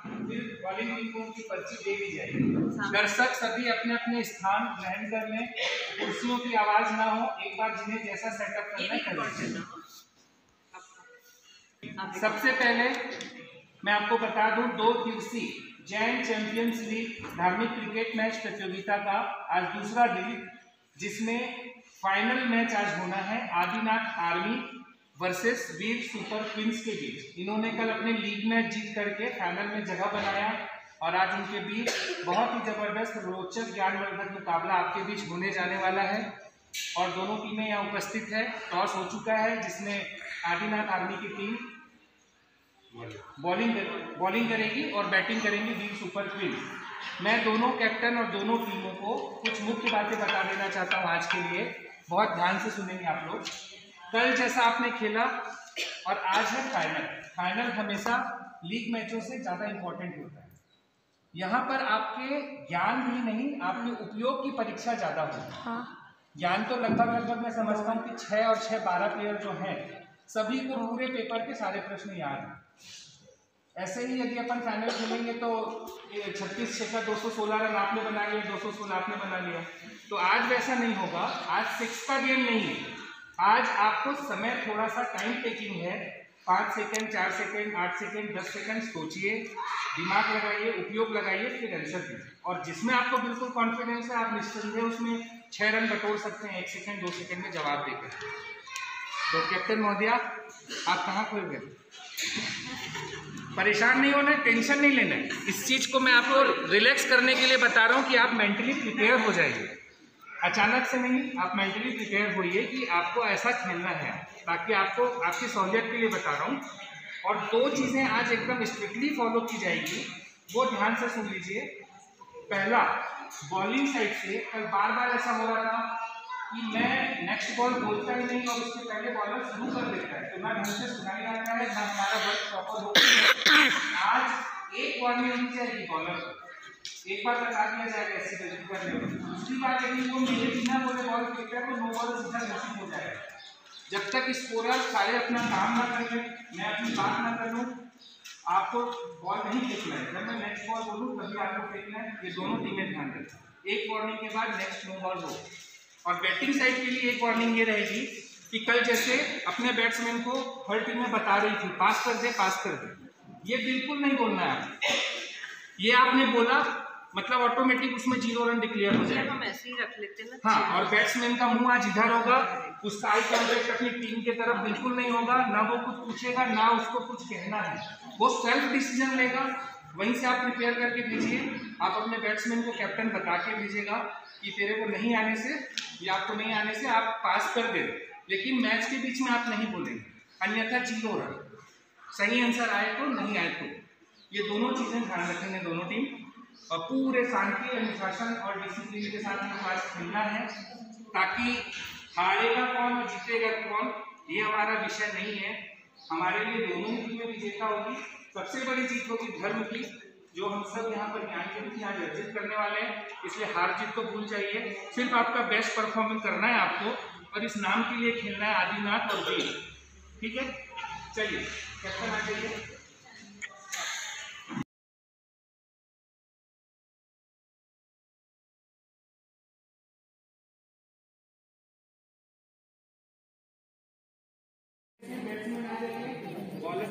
फिर बॉलिंग टीमों की पर्ची दे दी जाएगी। दर्शक सभी अपने अपने स्थान ग्रहण कर लें, कुर्सियों की आवाज ना हो। एक बार जिन्हें जैसा सेटअप करना है कर। सबसे पहले मैं आपको बता दूं, 2 दिवसीय जैन चैंपियंस लीग धार्मिक क्रिकेट मैच प्रतियोगिता का आज दूसरा दिन, जिसमें फाइनल मैच आज होना है आदिनाथ आर्मी वर्सेस वीर सुपर क्वींस के बीच। इन्होंने कल अपने लीग मैच जीत करके फाइनल में जगह बनाया और आज उनके बीच बहुत ही जबरदस्त रोचक ज्ञानवर्धक मुकाबला आपके बीच होने जाने वाला है और दोनों टीमें यहाँ उपस्थित है। टॉस हो चुका है जिसमें आदिनाथ आर्मी की टीम बॉलिंग करेगी और बैटिंग करेंगी वीर सुपर क्वींस। मैं दोनों कैप्टन और दोनों टीमों को कुछ मुख्य बातें बता देना चाहता हूँ आज के लिए, बहुत ध्यान से सुनेंगे आप लोग। कल जैसा आपने खेला और आज है फाइनल हमेशा लीग मैचों से ज़्यादा इंपॉर्टेंट होता है। यहाँ पर आपके ज्ञान ही नहीं, आपके उपयोग की परीक्षा ज़्यादा होती है। ज्ञान तो लगभग मैं समझता हूँ कि 6 और 6 12 प्लेयर जो हैं सभी को पूरे पेपर के सारे प्रश्न याद हैं। ऐसे ही यदि अपन फाइनल खेलेंगे तो 36 6 का 216 रन आपने बना लिया, 216 आपने बना लिया, तो आज वैसा नहीं होगा। आज 6 का गेम नहीं है, आज आपको समय थोड़ा सा टाइम टेकिंग है। 5 सेकंड 4 सेकंड 8 सेकंड 10 सेकंड सोचिए, दिमाग लगाइए, उपयोग लगाइए, फिर आंसर दीजिए। और जिसमें आपको बिल्कुल कॉन्फिडेंस है आप निस्संदेह उसमें 6 रन बटोर सकते हैं 1 सेकंड 2 सेकंड में जवाब देकर। तो कैप्टन महोदया आप कहाँ खोल गए? परेशान नहीं होना, टेंशन नहीं लेना है। इस चीज़ को मैं आपको रिलैक्स करने के लिए बता रहा हूँ कि आप मेंटली प्रिपेयर हो जाइए। अचानक से नहीं, आप मेंटली प्रिपेयर होइए कि आपको ऐसा खेलना है, ताकि आपको आपकी सहूलियत के लिए बता रहा हूँ। और 2 चीज़ें आज एकदम स्ट्रिक्टली फॉलो की जाएगी, वो ध्यान से सुन लीजिए। पहला, बॉलिंग साइड से कल बार बार ऐसा हो रहा था कि मैं नेक्स्ट बॉल बोलता ही नहीं और उसके पहले बॉलर शुरू कर देता है, तो ना ढंग से सुनाई आता है ना हमारा वर्क प्रॉपर होगा। आज एक वार्निंग होनी चाहिए बॉलर को, एक बार बता दिया जाएगा ऐसी गलती करने में। दूसरी बात यदि वो मेरे बिना बोले बॉल फेंकता है तो नो बॉल सीधा घोषित हो जाएगा। जब तक स्कोरर सारे अपना काम ना कर लें, मैं अपनी बात ना कर लूँ, आपको बॉल नहीं फेंकना है। जब मैं नेक्स्ट बॉल बोलूँ तभी आपको फेंकना है। ये दोनों टीमें ध्यान रखें। एक वार्निंग के बाद नेक्स्ट नो बॉल हो। और बैटिंग साइड के लिए एक वार्निंग ये रहेगी कि कल जैसे अपने बैट्समैन को हर टीम में बता रही थी पास कर दे, ये बिल्कुल नहीं बोलना है आपको। ये आपने बोला मतलब ऑटोमेटिक उसमें 0 रन डिक्लेयर हो जाएगा। हम ऐसे ही रख लेते हैं ना। हाँ, और बैट्समैन का मुंह आज इधर होगा, उसका आई कॉन्टेक्ट अपनी टीम के तरफ बिल्कुल नहीं होगा, ना वो कुछ पूछेगा ना उसको कुछ कहना है, वो सेल्फ डिसीजन लेगा। वहीं से आप प्रिपेयर करके भेजिए। आप अपने बैट्समैन को कैप्टन बता के भेजिएगा कि तेरे को नहीं आने से या आपको नहीं आने से आप पास कर दे, लेकिन मैच के बीच में आप नहीं बोलेंगे, अन्यथा 0 रन। सही आंसर आए तो, नहीं आए तो। ये दोनों चीज़ें ध्यान रखेंगे दोनों टीम, और पूरे शांति अनुशासन और डिसिप्लिन के साथ हमें पास खेलना है, ताकि हारेगा कौन और जीतेगा कौन ये हमारा विषय नहीं है। हमारे लिए दोनों ही टीमें विजेता होगी। सबसे बड़ी जीत होगी धर्म की, जो हम सब यहाँ पर ज्ञान के बीच आज अर्जित करने वाले हैं। इसलिए हार जीत को भूल जाइए, सिर्फ आपका बेस्ट परफॉर्मेंस करना है आपको, और इस नाम के लिए खेलना है आदिनाथ और वीर। ठीक है, चलिए कैप्टन आ जाइए।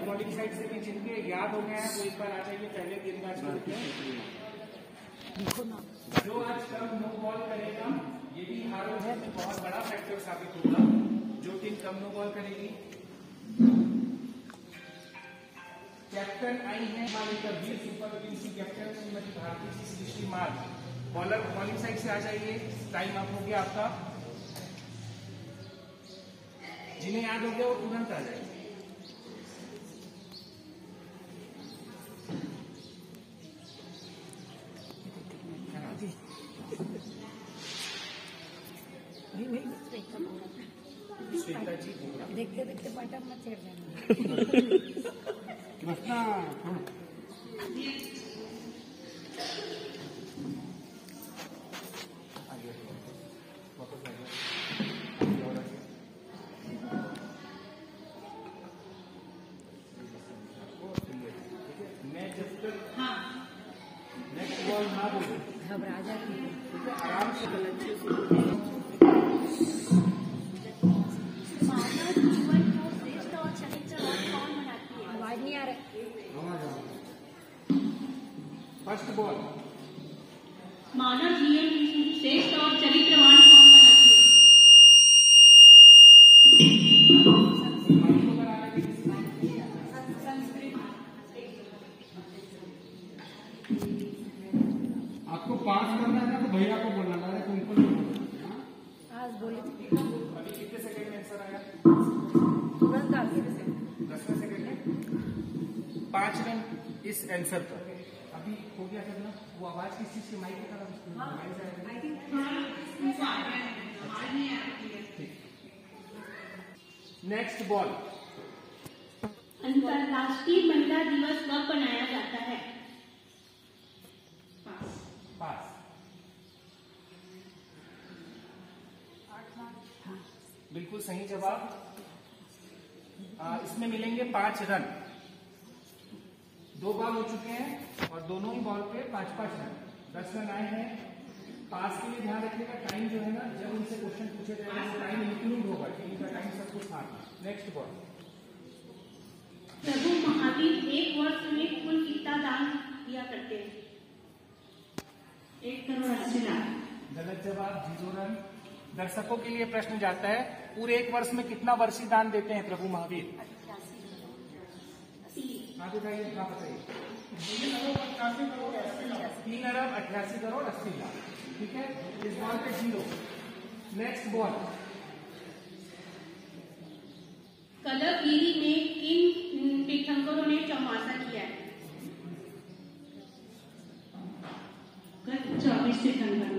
बॉलिंग साइड से भी जिनके याद हो गए हैं वो एक बार आ जाइए, पहले गेंदबाज करते हैं। जो आज कम नो बॉल करेगा ये भी हारों है तो बहुत बड़ा फैक्टर साबित होगा। जो टीम कम नो बॉल करेगी, कैप्टन आई है हमारे वीर सुपर क्वींस की कैप्टन श्रीमती भारती जी सृष्टि माल। बॉलर बॉलिंग साइड से आ जाइए, टाइम अप हो गया आपका। जिन्हें याद हो गया वो तुरंत आ जाए। देखते देखते बटन में छेड़ देना। मैं जब तक घबरा जाती हूँ। आराम से गलत मानव जीवन को श्रेष्ठ और चरित्रवान कौन बनाती है? आवाज नहीं आ रहा। First ball. मानव जीवन की श्रेष्ठ और चरित्रवान कौन बनाती है? आपको पास करना है तो भैया को बोलना है, तुमको नहीं बोलना। आज बोले अभी कितने सेकंड में आंसर आया? तुरंत आ गया। 10वें सेकंड में 5 रन इस आंसर पर। अभी हो गया करना। वो आवाज किस चीज की माइक की तरफ? Next ball. अंतर्राष्ट्रीय महिला दिवस कब मनाया जाता है? पास। बिल्कुल सही जवाब। इसमें मिलेंगे 5 रन। 2 बॉल हो चुके हैं और दोनों ही बॉल पे 5-5 रन। 10 रन आए हैं। पास के लिए ध्यान रखिएगा, टाइम जो है ना, जब उनसे क्वेश्चन पूछे जाएगा वो टाइम इंक्लूड होगा, इनका टाइम सब कुछ साथ है। Next ball. प्रभु महावीर एक वर्ष में कुल कितना दान दिया करते हैं? 1 करोड़ 80 लाख। गलत जवाब, 0 रन। दर्शकों के लिए प्रश्न जाता है, पूरे 1 वर्ष में कितना वर्षी दान देते हैं प्रभु महावीर? हाँ बताइए, हाँ बताइए। 3 अरब 88 करोड़ 80 लाख। ठीक है, इस बॉल पे 0। Next ball. कलपगिरी में किन तीर्थंकरों ने चौमासा किया है? 24 तीर्थंकर।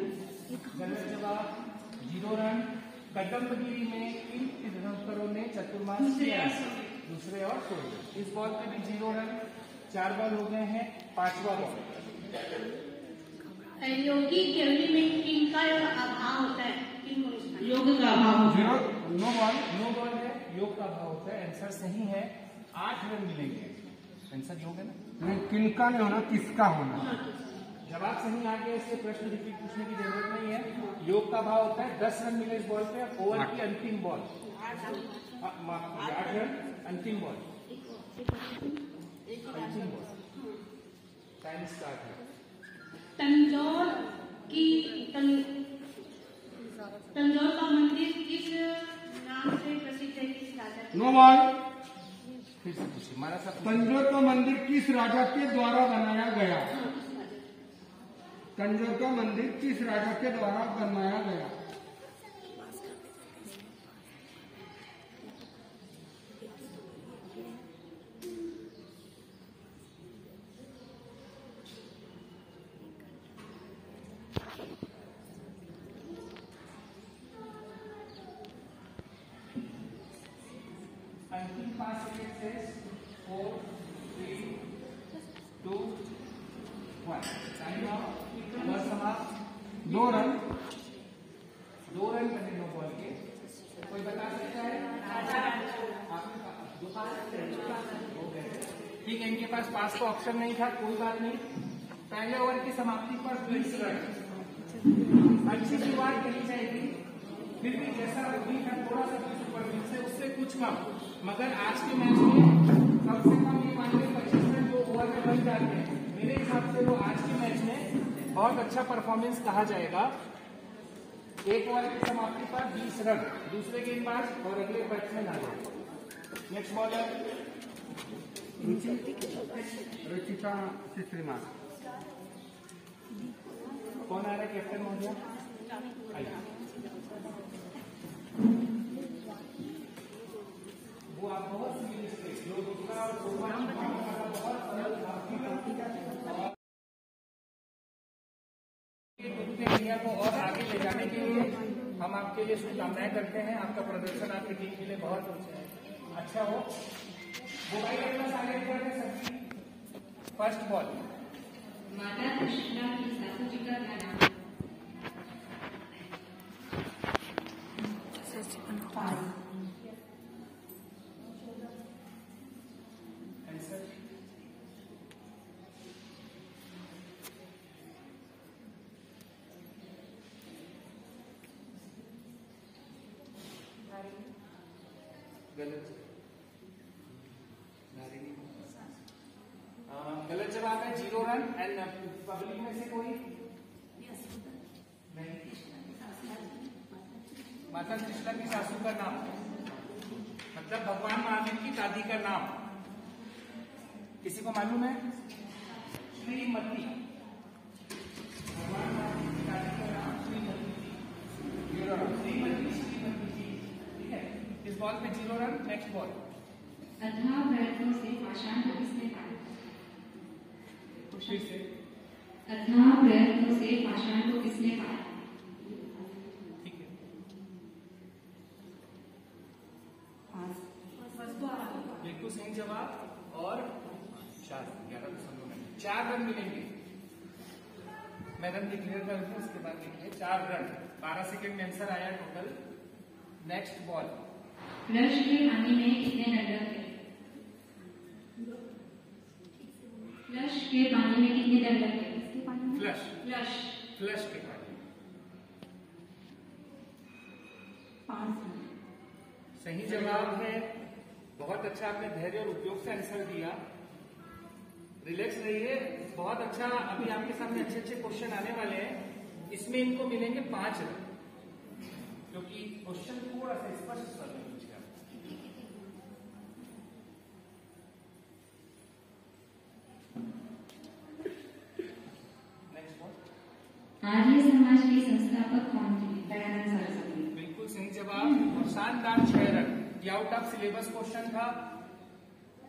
गलत जवाब, 0 रन। कदम्बगिरी में किन तीर्थंकरों ने चतुर्मास किया है? दूसरे और सूर्य। इस बॉल पे भी 0 रन। 4 बॉल हो गए हैं, 5वां बॉल। योगी केवली में किनका अभाव होता है? योग का अभाव। No ball. नो बॉल है, योग का अभाव होता है। आंसर सही है, 8 रन मिलेंगे। आंसर योग है ना? नहीं, किनका नहीं होना, किसका होना। जवाब सही आ गया, इसलिए प्रश्न रिपीट पूछने की जरूरत नहीं है। योग का भाव होता है 10 रन मिले इस बॉल पे। ओवर की अंतिम बॉल 8 रन। अंतिम बॉल टाइम स्टार्ट है। तंजौर का मंदिर किस नाम से प्रसिद्ध है? किस राजा? No ball. फिर से पूछिए, हमारा सब तंजौर का मंदिर किस राजा के द्वारा बनाया गया? तंजौर का मंदिर किस राजा के द्वारा बनवाया गया? अंतिम 5 सेकंड से 4 3 2 1 टाइम आउट। बस समाप्त। 2 रन। 2 रन बने नो बॉल के। कोई बता सकता है? हो गए। ठीक है, इनके पास पास का ऑप्शन नहीं था, कोई बात नहीं। पहले ओवर की समाप्ति पर 20 रन। अच्छी शुरुआत करी जाएगी, फिर भी जैसा उम्मीद है थोड़ा सा ऊपर से उससे कुछ कम, मगर आज के मैच में कम से कम ये मान लीजिए 25 रन जो ओवर में बन जाते हैं। मेरे हिसाब से वो आज के मैच में बहुत अच्छा परफॉर्मेंस कहा जाएगा। 1 ओवर की समाप्ति पर 20 रन। दूसरे गेंदबाज और अगले बैट्समैन आ गए। नेक्स्ट बॉलर रुचिका श्रीमान। कौन आ रहा है? कैप्टन महोदय आइए। वो आप बहुत जो दूसरा और इंडिया को और आगे ले जाने के लिए हम आपके लिए शुभकामनाएं करते हैं। आपका प्रदर्शन आपकी टीम के लिए बहुत अच्छा हो। मोबाइल के पास आगे बढ़े सभी। First ball. माता कृष्णा की सासू जी का नाम? गलत गलत जवाब है 0 रन। एंड पब्लिक में से कोई नहीं। माता कृष्णा की सासू का नाम, मतलब भगवान महावीर की दादी का नाम किसी को मालूम है? श्रीमती। भगवान महावीर की दादी का नाम श्रीमती जी। ठीक है, इस बॉल पे 0 रन। Next ball. अथाह प्रयत्नों से पाषाण को किसने पाया? फिर से अथाह प्रयत्नों से पाषाण को किसने पाया? ठीक है, बिल्कुल सही जवाब। और 4 रन मिलेंगे। मैं रन डिक्लेयर कर दूं, उसके बाद लिखिए 4 रन। 12 सेकेंड में आंसर आया टोटल। Next ball. फ्लश के पानी में कितने दंडक थे? फ्लश के पानी में कितने दंडक थे? फ्लश फ्लश फ्लश के पानी। 5। सही जवाब है। बहुत अच्छा आपने धैर्य और उपयोग से आंसर दिया। रिलैक्स रहिए, बहुत अच्छा। अभी आपके सामने अच्छे अच्छे क्वेश्चन आने वाले हैं। इसमें इनको मिलेंगे 5 रन, क्योंकि क्वेश्चन थोड़ा सा स्पष्ट स्वर में पूछा। Next ball. आर्य समाज के संस्थापक कौन थे? दयानंद सरस्वती। बिल्कुल सही जवाब और शानदार 6 रन। ये आउट ऑफ सिलेबस क्वेश्चन था,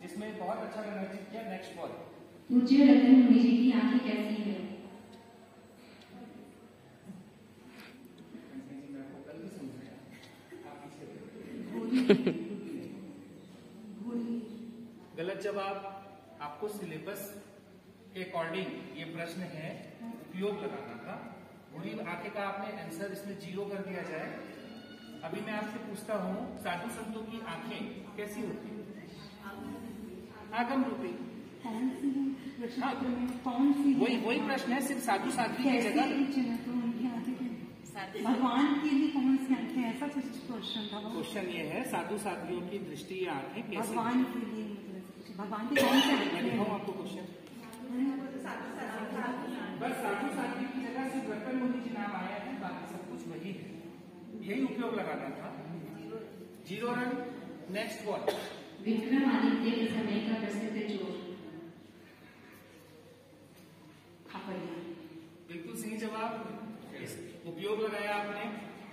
जिसमें बहुत अच्छा रन अर्जित किया। Next ball. पूज्य रतन मुनि जी की आंखें कैसी हैं? गलत जवाब। आपको सिलेबस के अकॉर्डिंग ये प्रश्न है, उपयोग लगाना था। बुरी आंखें का आपने आंसर इसमें 0 कर दिया जाए। अभी मैं आपसे पूछता हूँ, साधु संतों की आंखें कैसी होती है? आगम रूपी। कौन सी वही प्रश्न है, सिर्फ साधु साध्वी की कैसी जगह। तो उनकी आंखें भगवान के लिए कौन सी आंखें? ऐसा कुछ क्वेश्चन था वो। क्वेश्चन ये है, साधु साध्वियों की दृष्टि या आंखें कैसी? भगवान के लिए, मतलब भगवान की कौन सी मैं आंखें दिखाऊं हैं? आपको क्वेश्चन। बस साधु साध्वी की जगह सिर्फ रतन मुनि जी नाम आया है, बाकी सब कुछ वही है। यही उपयोग लगाना था। 0 रन। Next ball. विक्रमादित्य के समय का प्रसिद्ध चोर। बिल्कुल सही जवाब। उपयोग लगाया आपने।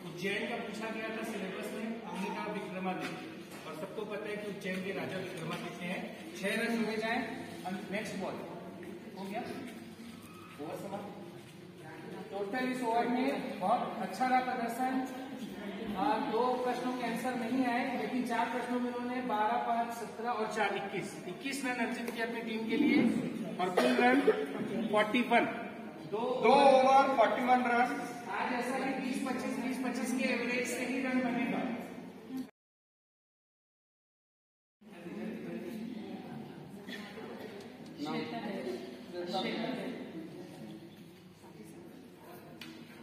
उज्जैन का पूछा गया था सिलेबस में, हमने कहा विक्रमादित्य, और सबको पता है कि उज्जैन के राजा विक्रमादित्य हैं। 6 रन जोड़े जाए। नेक्स्ट बॉल हो गया। ओवर समाप्त। टोटल इस ओवर में बहुत अच्छा रहा प्रदर्शन। 2 प्रश्नों के आंसर नहीं आए, लेकिन 4 प्रश्नों में उन्होंने 12, 5, 17 और 4, 21 रन अर्जित किए अपनी टीम के लिए। और कुल रन 41। 2 over 41 run. आज ऐसा है 20-25 के एवरेज से ही रन बनेगा।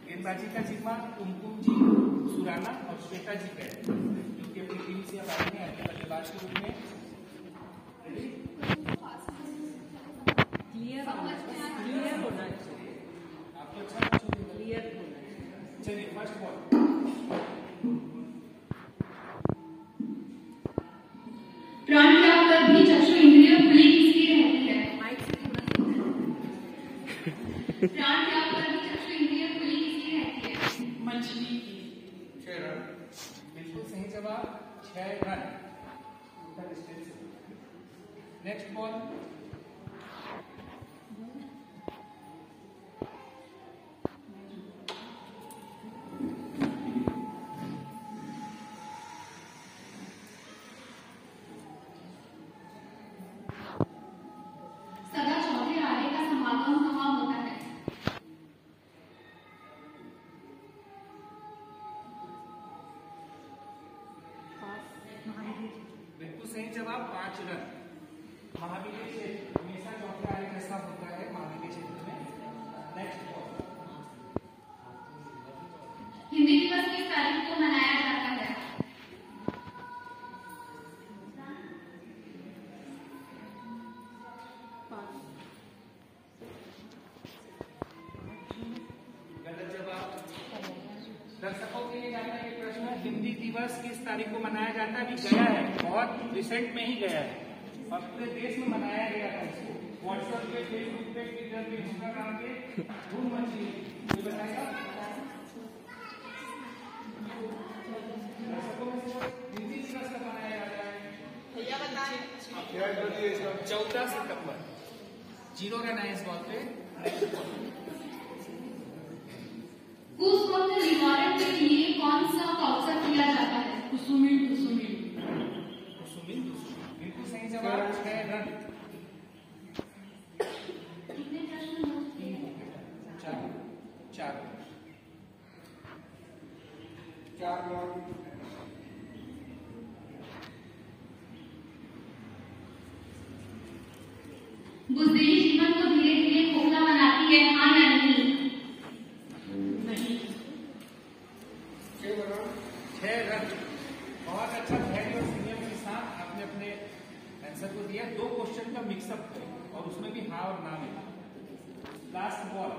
गेंदबाजी का जिम्मा कुमकुम जी, सुराना और श्वेता जी का है, जो कि अपनी टीम से अब आए हैं अपने बल्लेबाज के रूप में। क्लियर होना चाहिए। आपको अच्छा क्लियर होना चाहिए। चलिए फर्स्ट बॉल। प्राण त्याग कर भी चक्षु इंद्रिय खुली किसकी रहती है? प्राण त्याग कर भी चक्षु इंद्रिय खुली किसकी रहती है? मछली की। 6 रन। बिल्कुल सही जवाब। 6 रन। Next ball. सदा चौथे आर्य का समागम कहाँ होता है? बिल्कुल सही जवाब। 5 रन। महावीर क्षेत्र हमेशा चौथे आर्य कैसा होता है? महावीर क्षेत्र में। Next ball. हिंदी दिवस किस तारीख को मनाया जाता है? हिंदी दिवस किस तारीख को मनाया जाता है? अभी गया है, बहुत रिसेंट में ही गया है और पूरे देश में मनाया गया था इसको। व्हाट्सएप पे, फेसबुक पे, ट्विटर पे, इंस्टाग्राम पे धूम मची है। ये बताएगा हिंदी दिवस कब मनाया जाता है? 14 सितंबर। 0 रहना है इस बात पे। उस वक्त निवारण के लिए कौन सा अवसर किया जाता है? कुसुमी कुसुमी बिल्कुल सही जवाब। 6 रन। कितने प्रश्न हो? 4 बुजदिली जीवन को धीरे धीरे खोखला बनाती है, हाँ या नहीं? नहीं। 6 रन। बहुत अच्छा धैर्य और संयम के साथ आपने अपने आंसर को दिया। 2 क्वेश्चन का मिक्सअप है और उसमें भी हाँ और ना में। Last ball.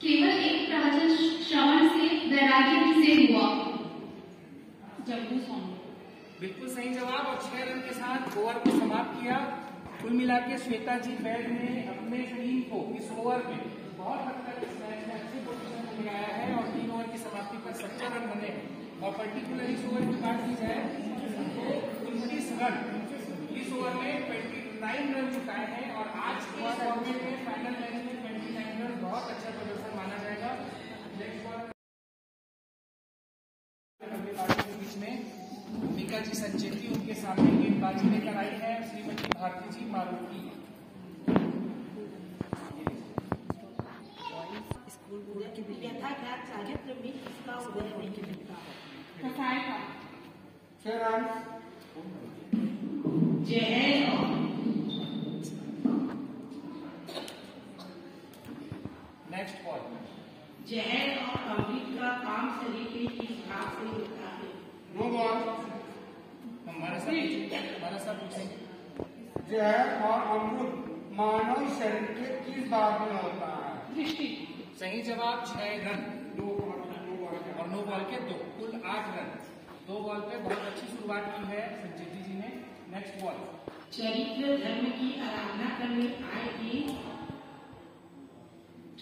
केवल एक प्रवचन श्रवण से वैराग्य किसे हुआ? जम्मू स्वामी। बिल्कुल सही जवाब और 6 रन के साथ ओवर को समाप्त किया। कुल मिला के श्वेता जी बैग ने अपने टीम को इस ओवर में बहुत हद तक इस मैच में अच्छी पोजीशन में लगाया है और 3 ओवर की समाप्ति पर 70 रन बने और पर्टिकुलर इस ओवर की बात की जाए तो 29 रन इस ओवर में 29 रन चुकाए हैं और आज के इस फॉर्मेट में फाइनल मैच में 29 रन बहुत अच्छा प्रदर्शन माना जाएगा। नेक्स्ट बॉल के बीच में मीका जी संचेती, उनके सामने गेंदबाजी लेकर आई है श्रीमती भारती जी मारुति। चारित्र में इसका उदय नहीं मिलता है। कसाय का 6 रन। Next ball. जहर और अमृत का काम शरीर के किस भाग से होता है? No ball. हमारा सब पूछेंगे। जहर और अमृत मानव शरीर के किस भाग में होता है? दृष्टि। सही जवाब। 6 रन। 2 और 9 बॉल के 2, कुल 8 रन। 2 बॉल पे बहुत अच्छी शुरुआत की है संचेती जी ने। Next ball. चरित्र धर्म की आराधना करने आए थे।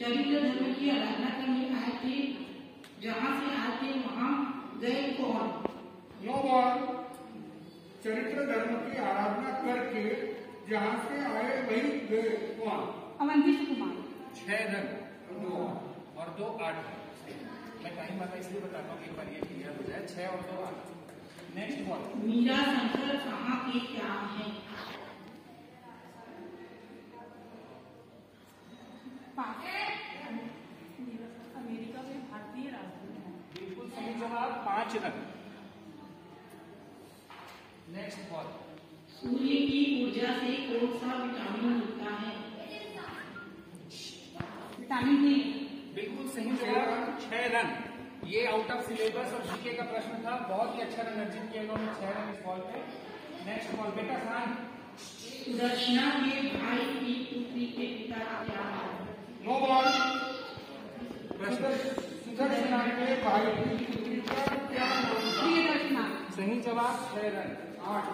चरित्र धर्म की आराधना करने आए थे, जहाँ से आए थे वहाँ गए कौन? No ball. चरित्र धर्म की आराधना करके जहाँ से आए वही गए कौन? अवंतिश कुमार। 6 रन और 2 8 रन। मैं टाइम आता इसलिए बताता हूँ, एक बार ये क्लियर हो जाए। 6 और 2 8। Next ball. मीरा शंकर कहाँ के क्या है? अमेरिका में भारतीय राजदूत है। बिल्कुल सही जवाब। 5 रन। Next ball. सूर्य की ऊर्जा से कौन सा विटामिन मिलता है? Vitamin D. बिल्कुल सही जवाब। 6 रन। ये आउट ऑफ सिलेबस और जीके का प्रश्न था। बहुत ही अच्छा रन अर्जित किया इन्होंने 6 रन इस बॉल पे। Next ball. बेटा खान। सुदर्शना के भाई की पुत्री के पिता का क्या है? No ball. सुदर्शना के भाई की पुत्री का क्या नाम? सही जवाब। 6 रन 8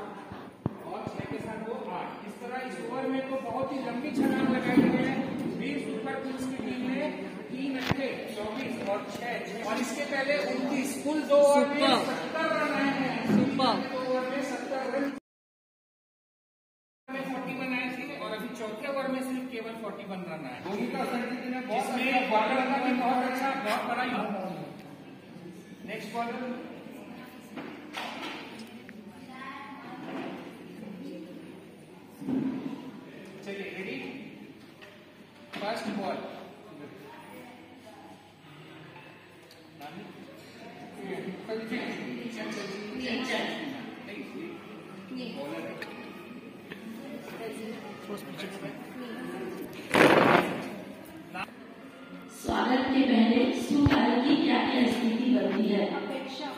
और 6 के साथ वो 8। इस तरह इस ओवर में तो बहुत ही लंबी छलांग लगाई गई है। वीर सुपर किंग्स की टीम ने 3 अंडे 24 और 6 और इसके पहले 29 कुल 2 ओवर में 70 रन आए हैं। 2 ओवर में 70 रन 41 आए थे और अभी चौथे ओवर में सिर्फ केवल 41 रन आए। भूमिका संजीत ने बहुत इसमें बॉलर का भी बहुत अच्छा, बहुत बड़ा योगदान। Next bowler. चलिए रेडी। First ball. स्वागत के पहले सुकार्य की क्या क्या स्थिति बनती है? अपेक्षा।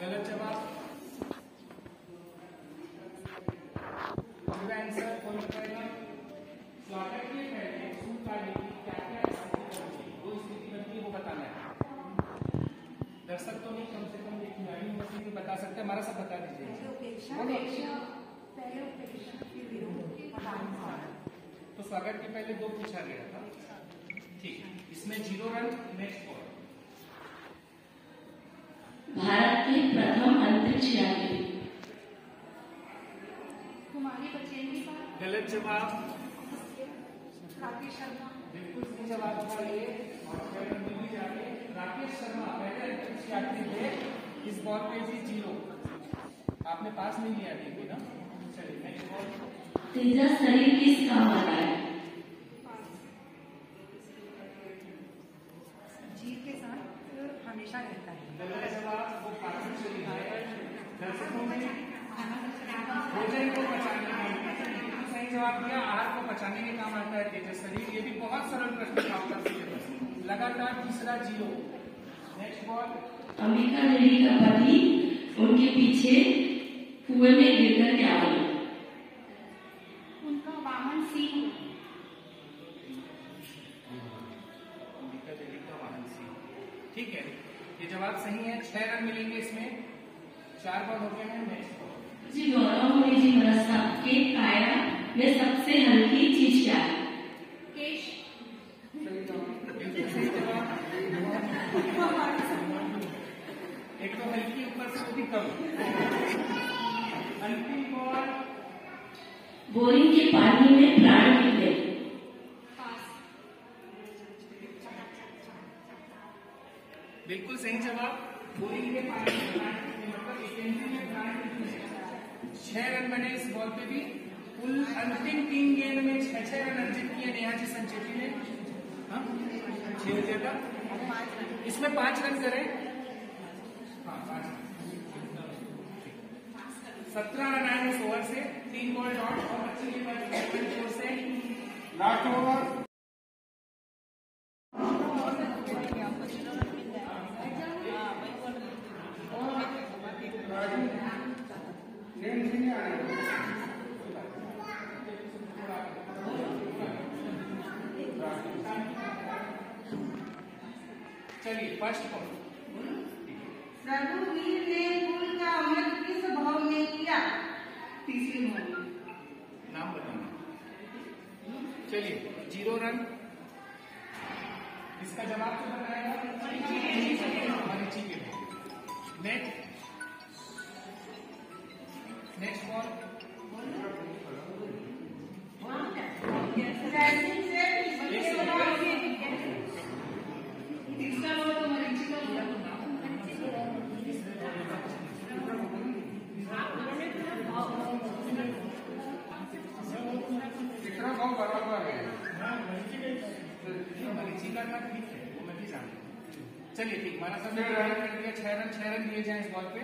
गलत जवाब। आंसर दशक तो नहीं, कम से कम एक खिलाड़ी होती तो बता सकते हैं, हमारा सब बता दीजिए। तो स्वागत के पहले 2 पूछा गया था, ठीक, इसमें 0 रन। Next ball. भारत के प्रथम अंतरिक्ष यात्री। कुमारी बचेंद्री का गलत जवाब। राकेश शर्मा। बिल्कुल सही जवाब था ये, और राकेश शर्मा पहले अंतरिक्ष यात्री थे। इस बॉल पे जी 0, आपने पास नहीं लिया अभी ना। चलिए नेक्स्ट बॉल। तेजा शरीर किस काम आता है? जीव के साथ हमेशा रहता है। गलत जवाब। वो पाचन शरीर है, दर्शकों में भोजन को पचाने में। सही जवाब दिया, आहार को पचाने के काम आता है तेजस शरीर। ये भी बहुत सरल प्रश्न था आपका सिलेबस। लगातार तीसरा 0। Next ball. अंबिका देवी का पति उनके पीछे कुएं में गिरकर क्या बना? उनका वाहन सिंह। अंबिका देवी का वाहन सिंह, ठीक है, ये जवाब सही है। 6 रन मिलेंगे इसमें, 4 बॉल हो गए हैं। Next ball. जी गौरव जी मरसा के काया में सबसे हल्की चीज क्या है? केश। सही जवाब। एक तो हल्की, ऊपर से वो भी कम। अंतिम बॉल। बोरिंग के पानी में प्राण कितने? बिल्कुल सही जवाब। बोरिंग के पानी में प्राण कितने, मतलब एक एंट्री में प्राण कितने। 6 रन बने इस बॉल पे भी। कुल अंतिम 3 गेंद में 6 रन अर्जित किए नेहाजी संचेती ने। 6 हो जाएगा, इसमें 5 रन करें। हाँ 5 रन। 17 रन आए इस ओवर से। 3 बॉल डॉट और अच्छी गेंद से। Last over. चलिए फर्स्ट बॉल। रघुवीर ने कुल का अमृत किस भाव में किया? तीसरी भाव में। नाम बताना। चलिए 0 रन। इसका जवाब तो बताएगा मरीची के। Next ball. तीसरा भाव तो मरीची का हुआ। कितना भाव बराबर है? मरीची का ठीक है, वो मैं भी जानता हूँ। चलिए ठीक, हमारा सब 6 रन कर दिया। 6 रन दिए जाए इस बॉल पे।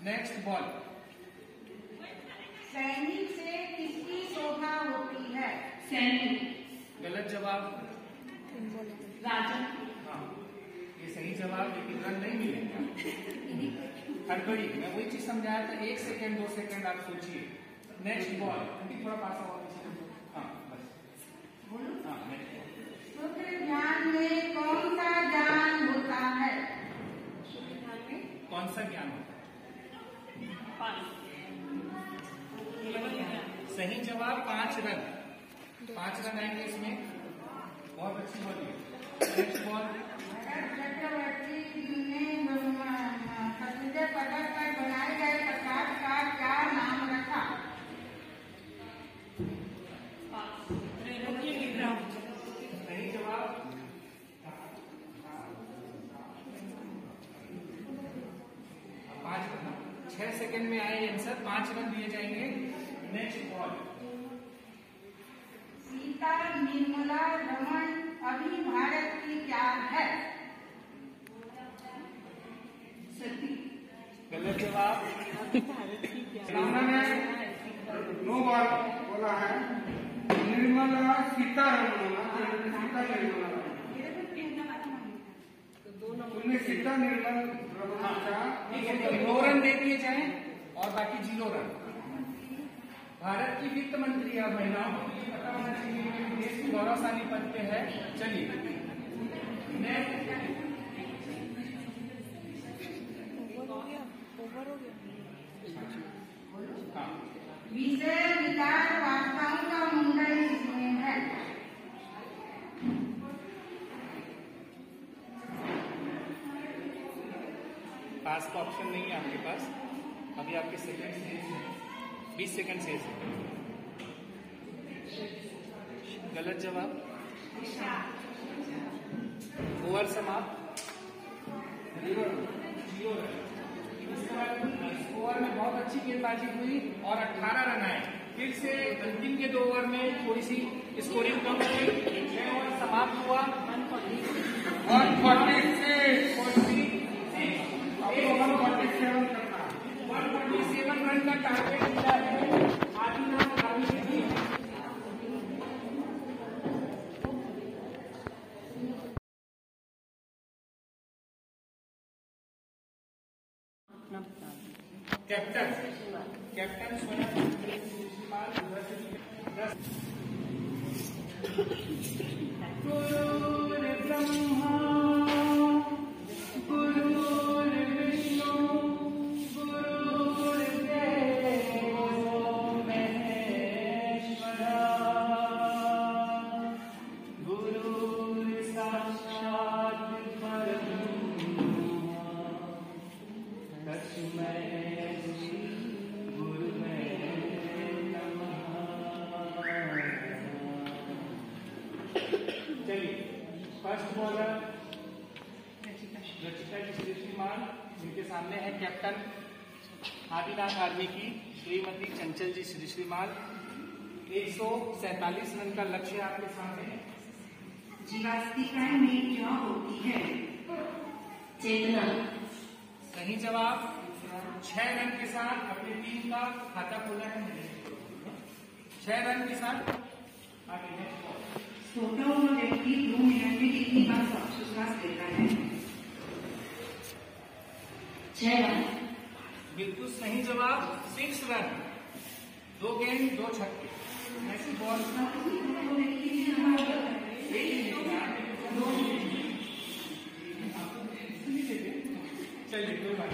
Next ball. सैनिक से किसकी शोभा होती है? सैनिक। गलत जवाब। राजन। हाँ ये सही जवाब, लेकिन रन नहीं मिलेंगे। हड़बड़ी मैं वही चीज समझाया था। 1 सेकेंड 2 सेकेंड आप सोचिए। Next ball. थोड़ा पास हुआ। हाँ बस। हाँ नेक्स्ट बॉल। शुक्र ज्ञान में कौन सा ज्ञान होता है? कौन सा ज्ञान होता है? सही जवाब 5 रन। 5 रन आएंगे इसमें। बहुत अच्छी बॉल है। Next ball. चक्रवर्ती ने खतीजे पदक पर बनाए गए प्रसाद का क्या नाम रखा? सही जवाब। 5 रन। 6 सेकेंड में आए आंसर। 5 रन दिए जाएंगे। Next ball. सीता निर्मला रमन अभी भारत की क्या है? सती। गलत जवाब। उन्होंने 9 बार बोला है निर्मला सीतारमण। उन्हें सीता निर्मल ठीक है, 2 रन दे दिए जाए और बाकी 0 रन। भारत की वित्त मंत्री या महिलाओं को ये पता होना चाहिए कि देश की गौरवशाली पद पे है। चलिए नेक्स्ट विषय विचार वार्ताओं का मुंडन इसमें है। पास का ऑप्शन नहीं है आपके पास, अभी आपके सेकंड शेष है, 20 सेकंड शेष है। गलत जवाब। ओवर समाप्त। इस ओवर में बहुत अच्छी गेंदबाजी हुई और 18 रन आए। फिर से अंतिम के 2 ओवर में थोड़ी सी स्कोरिंग कम हुई। 6 ओवर समाप्त हुआ। 147 रन का टारगेट मिला है आदिनाथ आर्मी की टीम। कैप्टन स्वयं गुरुर्ब्रह्मा गुरुर्विष्णु गुरुर्देवो महेश्वरा गुरुर्साक्षात् परब्रह्म तस्मै फर्स्ट बॉलर रचिता जी श्रीमान, इनके सामने है कैप्टन आदिनाथ आर्मी की श्रीमती चंचल जी श्रीमान। 147 रन का लक्ष्य आपके सामने है। जीवास्तिका में क्या होती है? चेतना। सही जवाब। 6 रन के साथ अपनी टीम का खाता खोला है। 6 रन के साथ आगे है। सोता हुआ व्यक्ति 2 मिनट में कितनी बार श्वास लेता है? 6 रन। बिल्कुल सही जवाब। 6 रन, 2 गेंद 2 छक्के। ऐसी बॉल चलिए 2 बार।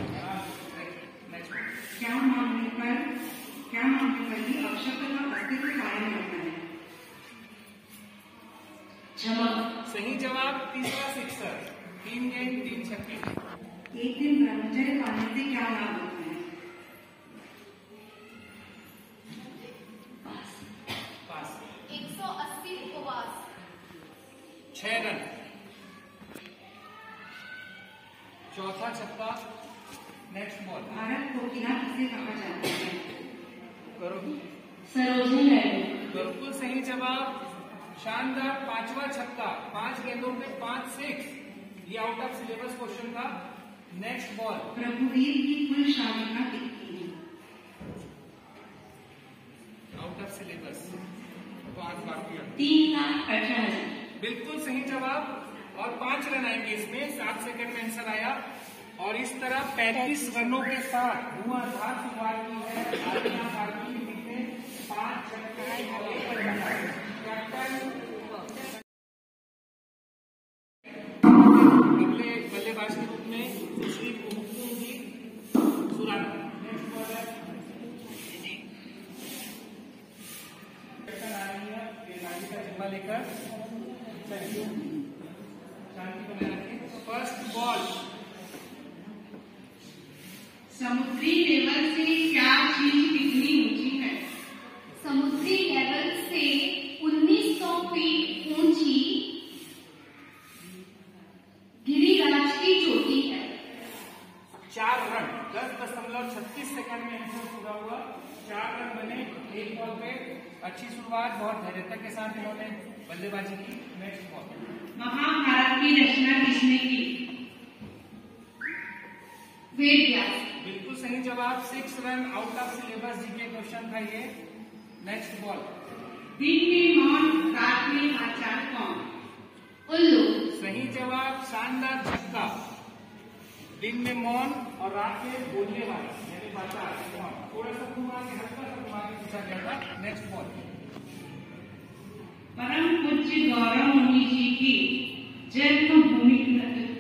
क्या मामले पर ही अक्षत का अस्तित्व कायम रहता है? क्षमा। सही जवाब। तीसरा सिक्सर। 3 गेंद 3 छक्के। एक दिन ब्रह्मचर्य पाने से क्या लाभ होता है? पास। 180 उपवास। 6 रन। चौथा छक्का। Next ball. भारत को किला किसे कहा जाता है? करो। सरोजनी नायडू। बिल्कुल सही जवाब। शानदार 5वां छक्का। 5 गेंदों पे 5 6। ये आउट ऑफ सिलेबस क्वेश्चन था। Next ball. रघुवीर की कुल शालिका कितनी है? आउट ऑफ सिलेबस 5 बाकी है। 3,18,000। बिल्कुल सही जवाब और 5 रन आएंगे इसमें। 7 सेकंड में आंसर आया और इस तरह 35 रनों के साथ धुआंधार शुरुआत की है आदिनाथ आर्मी की टीम ने। 5 छक्के और 1 रन। कैप्टन अगले बल्लेबाज के रूप में सुश्री कुमुदी सुराना। नेक्स्ट बॉलर कैप्टन आ रही है गेंदबाजी का जिम्मा लेकर। चलिए शांति बनाए रखें। First ball. समुद्री लेवल से क्या चीज कितनी ऊंची है? समुद्री लेवल से 1900 फीट ऊंची गिरिराज की चोटी है। 4 रन 10.36 सेकंड में आंसर पूरा हुआ। 4 रन बने 1 बॉल पे। अच्छी शुरुआत, बहुत धैर्यता के साथ इन्होंने बल्लेबाजी की। Next ball. महाभारत की रचना किसने की? वेद व्यास। बिल्कुल सही जवाब। 6 run. Out of syllabus GK question था ये। Next ball. दिन में मौन, रात में आचार कौन? उल्लू। सही जवाब। शानदार छक्का। दिन में मौन और रात में बोलने वाला यानी बाता। थोड़ा सा घुमा के हल्का सा घुमा के पूछा गया था। Next ball. परम पूज्य गौरव मुनि जी की जन्मभूमि,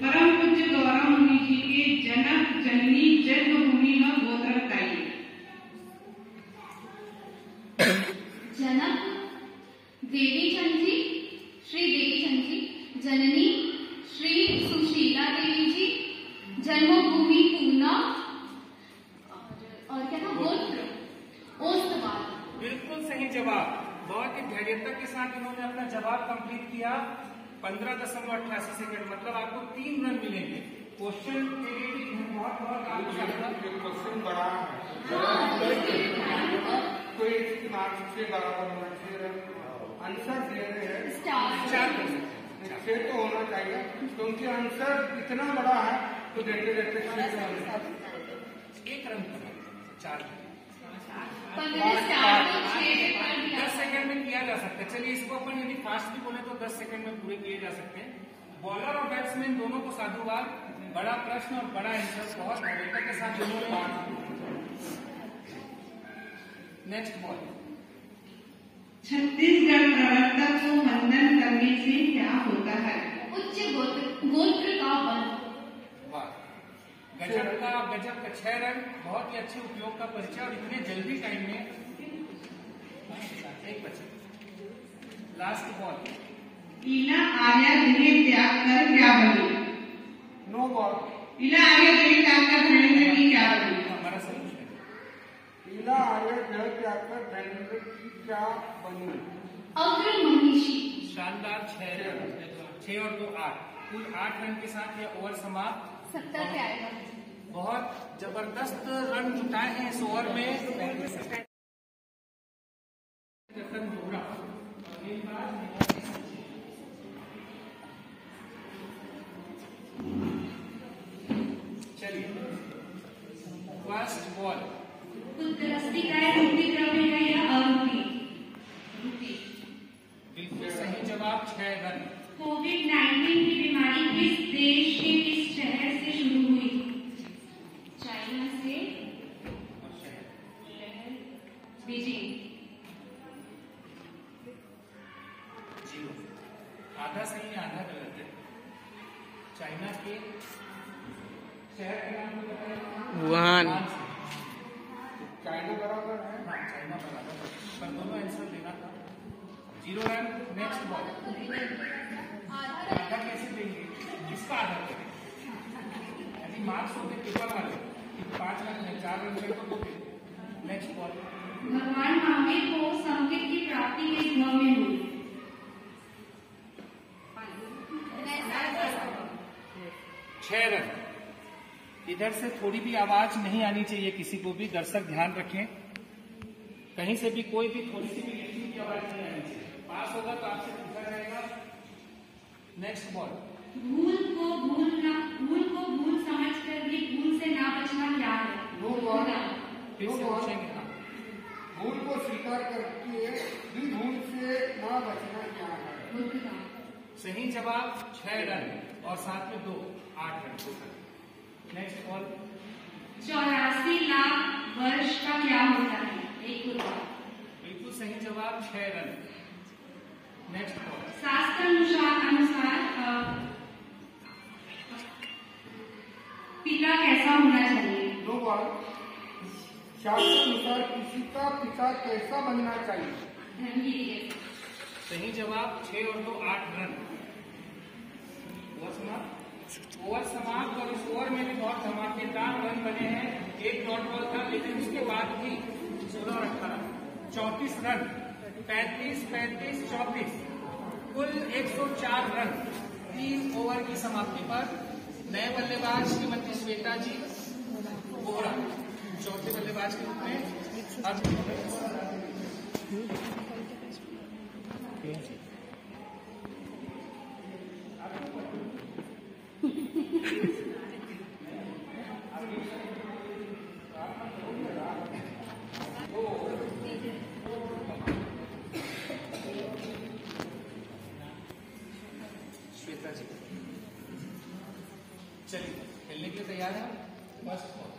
परम पूज्य गौरव मुनि जी के जनक जननी जन्मभूमि व जन्मभूमि पूना और क्या था गोत्र ओस्तवाल। बिल्कुल सही जवाब। बहुत ही धैर्यता के साथ इन्होंने अपना जवाब कंप्लीट किया। 15.88 सेकंड, मतलब आपको 3 रन मिलेंगे। क्वेश्चन के लिए बहुत आपको क्वेश्चन बड़ा है, कोई मार्क्स से बराबर होना चाहिए। आंसर दे रहे हैं 6 तो होना चाहिए, क्योंकि आंसर इतना बड़ा है तो देखते देखते 1 रन 4 10 सेकंड में किया जा सकता है। चलिए इसको अपन यदि फास्ट भी बोले तो 10 सेकंड में पूरे किए जा सकते हैं। बॉलर और बैट्समैन दोनों को साधुवाद। बड़ा प्रश्न और बड़ा आंसर, बहुत धैर्यता के साथ दोनों ने। Next ball. छत्तीसगढ़ प्रवर्तक को वंदन करने से क्या होता है? उच्च गोत्र का बल। वाह, गजब का 6 रन। बहुत ही अच्छे उपयोग का परिचय और इतने जल्दी टाइम में। एक बच्चा लास्ट बॉल। इला आर्या गृह त्याग कर क्या बनी? No ball. इला आर्या गृह त्याग कर धर्मेंद्र की क्या बनी? हमारा सॉल्यूशन लीला आर्य घर त्याग कर धर्मेंद्र की क्या बनी? अग्र महिषी। शानदार 6 रन। 6 और 2 8, कुल 8 रन के साथ यह ओवर समाप्त। 70 पे आएगा। बहुत जबरदस्त रन जुटाए हैं इस ओवर में। चलिए फर्स्ट बॉल। उत्तरस्ती का है, रूपी द्रव्य है या अरूपी? रूपी। बिल्कुल सही जवाब, 6 रन। कोविड-19 की बीमारी किस देश के किस शहर से शुरू हुई? चाइना से, बीजिंग। आधा सही आधा गलत है। चाइना के शहर का नाम बताया? वुहान। चाइना बराबर है। हाँ, चाइना बराबर, पर दोनों आंसर देना था। 0 रन। Next ball. आधा कैसे देंगे? किसका आधा करें? यदि मार्क्स होते पेपर वाले 5 रन में 4 रन कर तो नेक्स्ट बॉल। भगवान महावीर को संगीत की प्राप्ति किस भाव में हुई? 6 रन। इधर से थोड़ी भी आवाज नहीं आनी चाहिए किसी को भी। दर्शक ध्यान रखें, कहीं से भी कोई भी थोड़ी सी भी किसी की आवाज नहीं आनी चाहिए। पास होगा तो आपसे पूछा जाएगा। Next ball. भूल को भूल समझकर भी भूल से ना बचना क्या है? No ball. फिर से पूछेंगे। हाँ, भूल को स्वीकार करके भी भूल से ना बचना क्या है? सही जवाब 6 रन और साथ में 2 8 रन। Next ball. 84 लाख वर्ष का क्या होता है? एक उत्तर। बिल्कुल सही जवाब, 6 रन। Next ball. शास्त्र अनुसार पिता कैसा होना चाहिए? No ball. शास्त्र अनुसार किसी का पिता कैसा बनना चाहिए? धर्मगिरी जैसा। सही जवाब 6 और 2 8 रन। ओवर समाप्त और इस ओवर में भी बहुत धमाकेदार रन बने हैं। 1 डॉट बॉल था, लेकिन उसके बाद भी 16 और 18 34 रन। 35 35 34 कुल 104 रन 3 ओवर की समाप्ति पर। नए बल्लेबाज श्रीमती श्वेता जी बोरा चौथे बल्लेबाज के रूप में। अब श्वेता जी, चलिए खेलने के लिए तैयार है। First ball.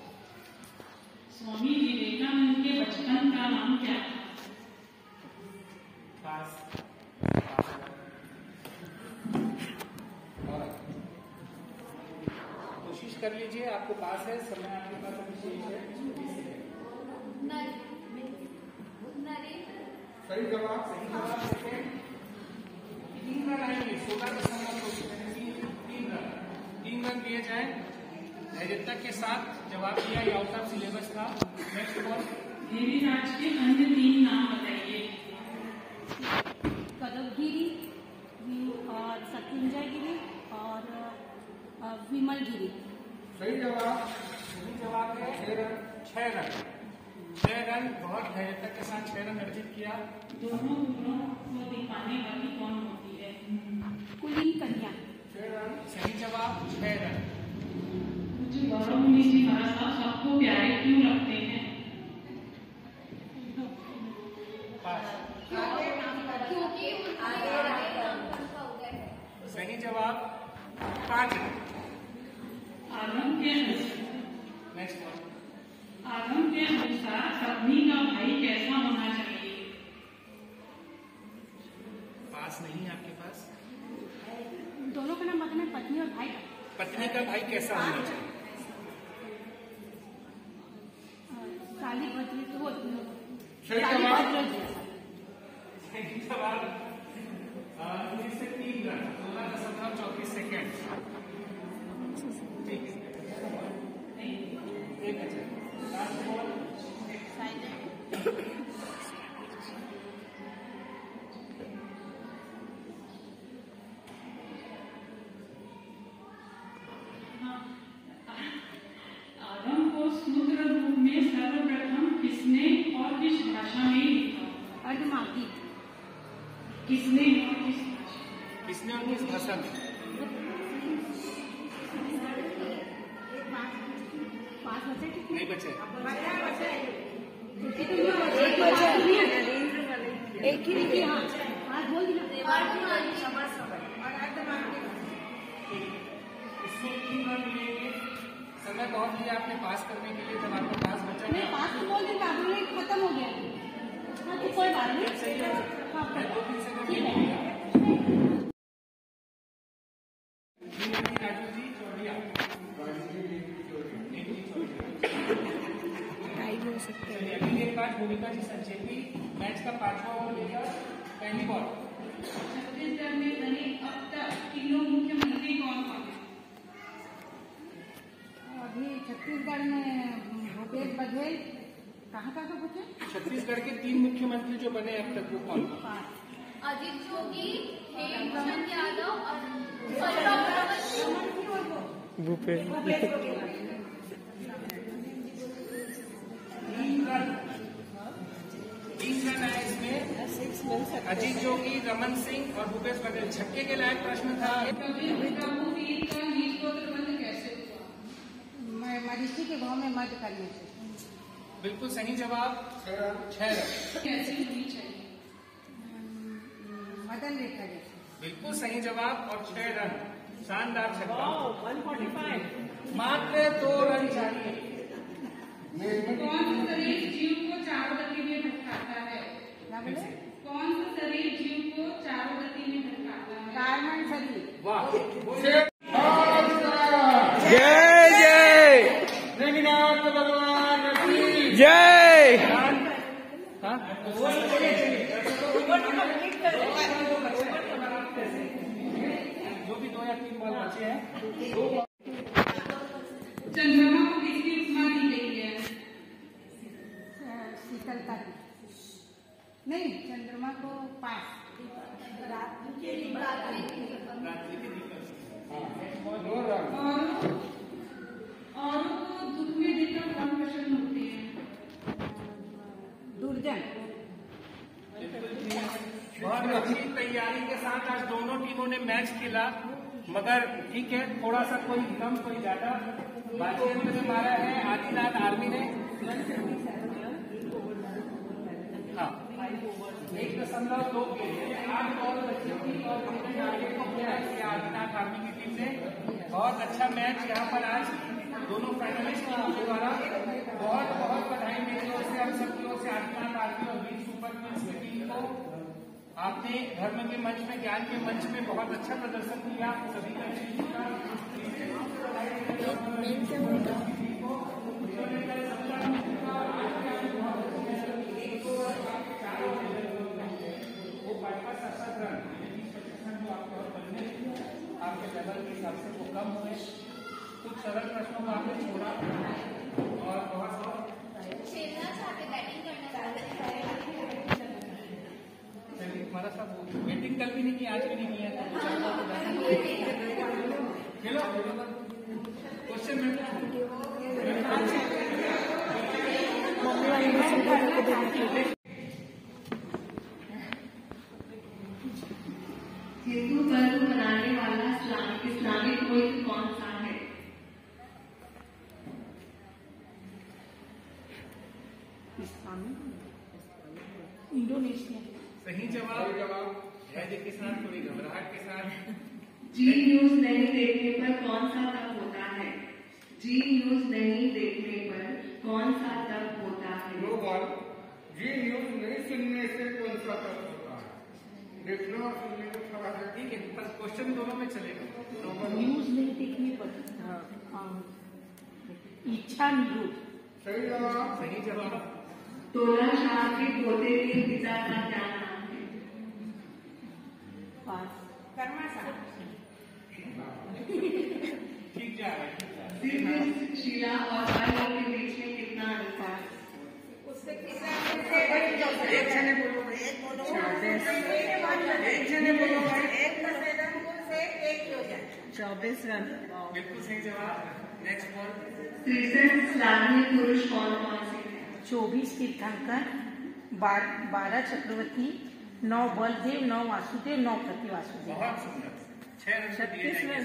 स्वामी विवेकानंद के बचपन का नाम क्या था? पास। कोशिश कर लीजिए, आपको पास है, समय आपके पास अभी शेष है। सही जवाब। सही जवाब देखें। 3 रन आएंगे। 16 3 रन दिए जाए। धैर्यता के साथ जवाब दिया, ये आउट ऑफ सिलेबस था। Next ball. देवी राज के अन्य 3 नाम बताइए। कदमगिरी और शत्रुंजय गिरी और विमल गिरी। सही जवाब। सही जवाब है 6 रन। 6 रन, बहुत धैर्यता के साथ 6 रन अर्जित किया। दोनों गुणों को दिखाने वाली कौन होती है? कुलीन कन्या। 6 रन। सही जवाब 6 रन। मुझे गौरव मुनि जी महाराज साहब सबको प्यारे क्यों लगते हैं? सही जवाब 5 रन। आगम के नेक्स्ट बॉल। आगम के अनुसार पत्नी का भाई कैसा होना चाहिए? पास नहीं है आपके पास। दोनों का नाम बताना, पत्नी और भाई का। पत्नी का भाई कैसा होना चाहिए? काली भद्र तो वो सही काली जवाब। भद्र। सही जवाब 3 रन 16.34 सेकेंड। ठीक है, एक अच्छा लास्ट बॉल। आगम को सूत्र रूप में सर्वप्रथम किसने और किस भाषा में लिखा? अर्धमागी। किसने और किस भाषा? किसने और किस भाषा में? 5 बचे कितने? नहीं बचे। एक ही। हाँ, आज बोल दिया। इसमें 3 रन मिलेंगे। समय बहुत लिया आपने पास करने के लिए, जब आपके पास बचा नहीं, 5 तो बोल दिया, अभी नहीं खत्म हो गया। हाँ, तो कोई बात नहीं। हाँ, 2-3 सेकंड ठीक है। राजू जी चौड़िया। चलिए अभी गेंदबाज भूमिका जी संक्षेपी। मैच का 5वां ओवर लेकर पहली बॉल। छत्तीसगढ़ में बने अब तक तीनों मुख्यमंत्री कौन कौन हैं? अभी छत्तीसगढ़ में भूपेश बघेल। कहाँ का पूछे? छत्तीसगढ़ के 3 मुख्यमंत्री जो बने अब तक वो कौन? अजीत जोगी, हेमचंद यादव और भूपेश। 3 रन आए इसमें। अजीत जोगी, रमन सिंह और भूपेश बघेल। छक्के के लायक प्रश्न था। रघुवीर का नीच गोत्र बंद कैसे हुआ? मैं मरीची के गांव में मध्य करने से। बिल्कुल सही जवाब 6 रन। कैसे होनी चाहिए? मदन रेखा जैसे। बिल्कुल सही जवाब और 6 रन। शानदार छक्का। 145। मात्र 2 रन चाहिए। कौन सा शरीर जीव को चारों गति में भटकाता है? क्या बोले? कौन सा शरीर जीव को चारों गति में भटकाता है? कार्बन शरीर। वाह। जय जय जगन्नाथ भगवान की जय। जो भी 2 या 3 बॉल बचे हैं। चंद्रमा को किसकी उपमा दी गई है? शीतलता की। नहीं, चंद्रमा को पास। औरों को दुख में देकर कौन प्रसन्न होते हैं? दुर्जन। बहुत अच्छी तैयारी के साथ आज दोनों टीमों ने मैच खेला, मगर ठीक है, थोड़ा सा कोई कम कोई ज्यादा बातचीत में मारा है आदिनाथ आर्मी ने। हाँ, 1.2 8 बॉल बची थी और टारगेट को किया है आदिनाथ आर्मी की टीम ने। बहुत अच्छा मैच यहाँ पर आज दोनों फाइनलिस्ट के द्वारा। बहुत बहुत बधाई मेरी ओर से, आप सबकी ओर से आदिनाथ आर्मी और वीर सुपर किंग्स की टीम को। आपने धर्म के मंच में, ज्ञान के मंच में बहुत अच्छा प्रदर्शन किया। सभी का वो 5 रन आपके लेवल के हिसाब से वो कम हुए। कुछ सरल प्रश्नों को आपने छोड़ा और बहुत खेलना चाहते, बैटिंग करना चाहते। हमारा सब बैटिंग कल भी नहीं की, आज भी नहीं किया। खेलो क्वेश्चन में हिंदू धर्म मनाने वाला इस्लामिक मुल्क कौन सा है? इंडोनेशिया। सही जवाब धैर्य के साथ, थोड़ी घबराहट के साथ। जी न्यूज नहीं देखने पर कौन सा तप होता है? जी न्यूज नहीं देखने पर कौन सा तप होता है? No ball. जी न्यूज नहीं सुनने से कौन सा तप होता है? देखना और सुनने को थोड़ा है। ठीक है, पर क्वेश्चन दोनों में चलेगा। न्यूज नहीं देखने पर इच्छा निरोध। सही जवाब। सही जवाब। तोला शाह के पोते के पिता का क्या नाम है? ठीक जा रहा है। दिव्य शिला और वायु के बीच में कितना अंतर है? एक जने बोलो भाई। एक जने बोलो भाई। 24 रन। बिल्कुल सही जवाब। Next ball. त्रिशत श्रावणी पुरुष कौन कौन से हैं? 24 तीर्थंकर, 12 चक्रवर्ती, 9 बलदेव, 9 वासुदेव, 9 प्रति वासुदेव। बहुत सुंदर। 6 रन से दिए जाएंगे।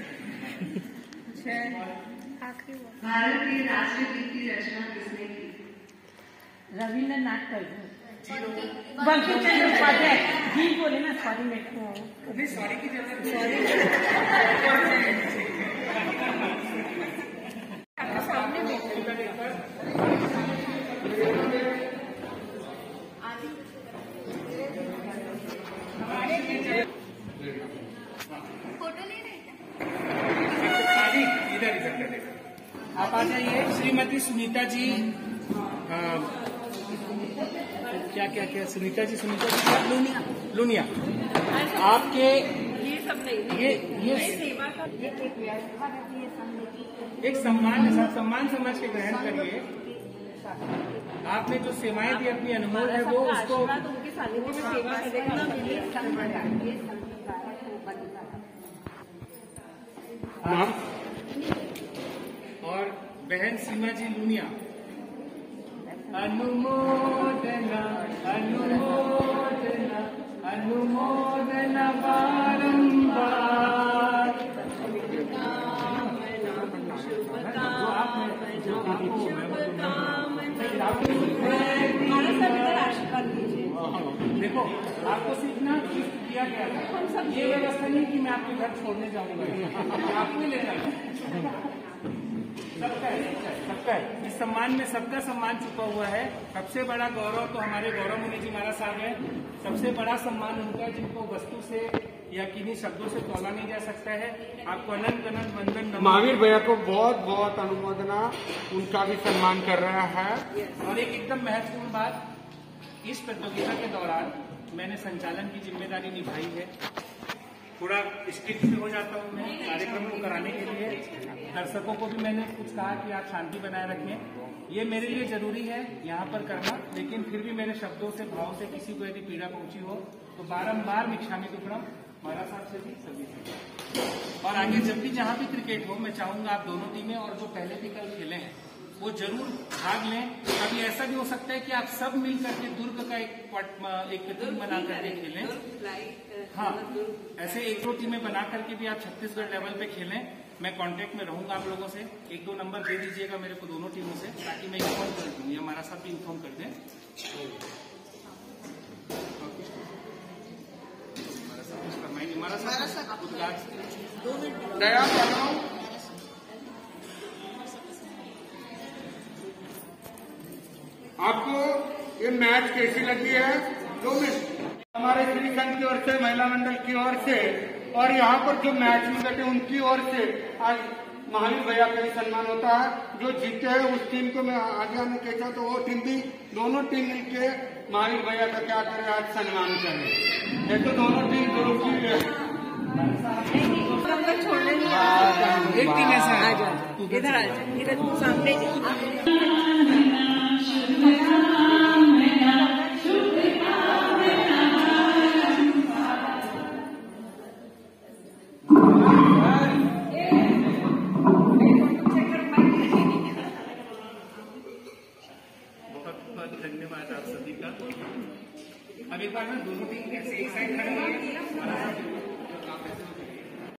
भारत के राष्ट्रीय गीत की रचना किसने की? रविन्द्रनाथ टैगोर। बंकिम चंद्र उपाध्याय जी बोले ना, सॉरी मेरे को नहीं, सॉरी की जरूरत नहीं। सामने में फोटो ले रहे हैं। इधर आप आ जाइए। श्रीमती सुनीता जी, क्या सुनीता जी लुनिया, आपके ये सब नहीं, ये सेवा का एक व्यवस्था रहती है समिति। एक सम्मान सम्मान समझ के ग्रहण करिए। आपने जो सेवाएं दी अपनी अनमोल है वो उसको उनके सानिध्य में सेवा करेगा। और बहन सीमा जी लुनिया, अनुमोदना अनुमोदना अनुमोदना बारंबार। देखो, आपको सीखना किया गया था। ये व्यवस्था नहीं कि मैं आपके घर छोड़ने जाऊंगा, आपको ही लेना है। सबका है। इस सम्मान में सबका सम्मान छुपा हुआ है। सबसे बड़ा गौरव तो हमारे गौरव मुनि जी महाराज साहब है। सबसे बड़ा सम्मान उनका जिनको वस्तु से या किन्हीं शब्दों से तोला नहीं जा सकता है। आपको अनंत अनंत वंदन। महावीर भैया को बहुत बहुत अनुमोदना, उनका भी सम्मान कर रहा है। और एक एकदम महत्वपूर्ण बात, इस प्रतियोगिता के दौरान मैंने संचालन की जिम्मेदारी निभाई है। थोड़ा स्ट्रिक्ट भी हो जाता हूँ मैं कार्यक्रम को कराने के लिए। दर्शकों को भी मैंने कुछ कहा कि आप शांति बनाए रखें, ये मेरे लिए जरूरी है यहाँ पर करना। लेकिन फिर भी मेरे शब्दों से, भाव से किसी को यदि पीड़ा पहुंची हो तो बारंबार मिच्छामी दुक्कड़म महाराज साहब से भी सभी से। और आगे जब भी जहाँ भी क्रिकेट हो, मैं चाहूंगा आप दोनों टीमें और जो पहले भी कल खेले हैं वो जरूर भाग लें। कभी ऐसा भी हो सकता है कि आप सब मिल करके दुर्ग का एक टीम बना करके खेलें। हाँ, ऐसे 1-2 टीमें बना करके भी आप छत्तीसगढ़ लेवल पे खेलें। मैं कांटेक्ट में रहूंगा आप लोगों से। 1-2 नंबर दे दीजिएगा मेरे को दोनों टीमों से, ताकि मैं इन्फॉर्म कर दूँ या हमारा साथ भी इन्फॉर्म कर दें। हमारा साथ दया करो। आपको ये मैच कैसी लगी है? 2 मिनट। हमारे श्री संघ की ओर से, महिला मंडल की ओर से और यहाँ पर जो मैच में बैठे उनकी ओर से आज महावीर भैया का भी सम्मान होता है। जो जीते हैं उस टीम को मैं आगे आने कहता तो वो टीम भी, दोनों टीम मिलके महावीर भैया का क्या करें, आज सम्मान करें। ये तो दोनों टीम ग्रुप की है। छोड़ने एक टीम ऐसा है। इधर इधर सामने बहुत धन्यवाद आप सभी का। अब एक बार ना दोनों टीम ऐसे एक साइड खड़े हैं।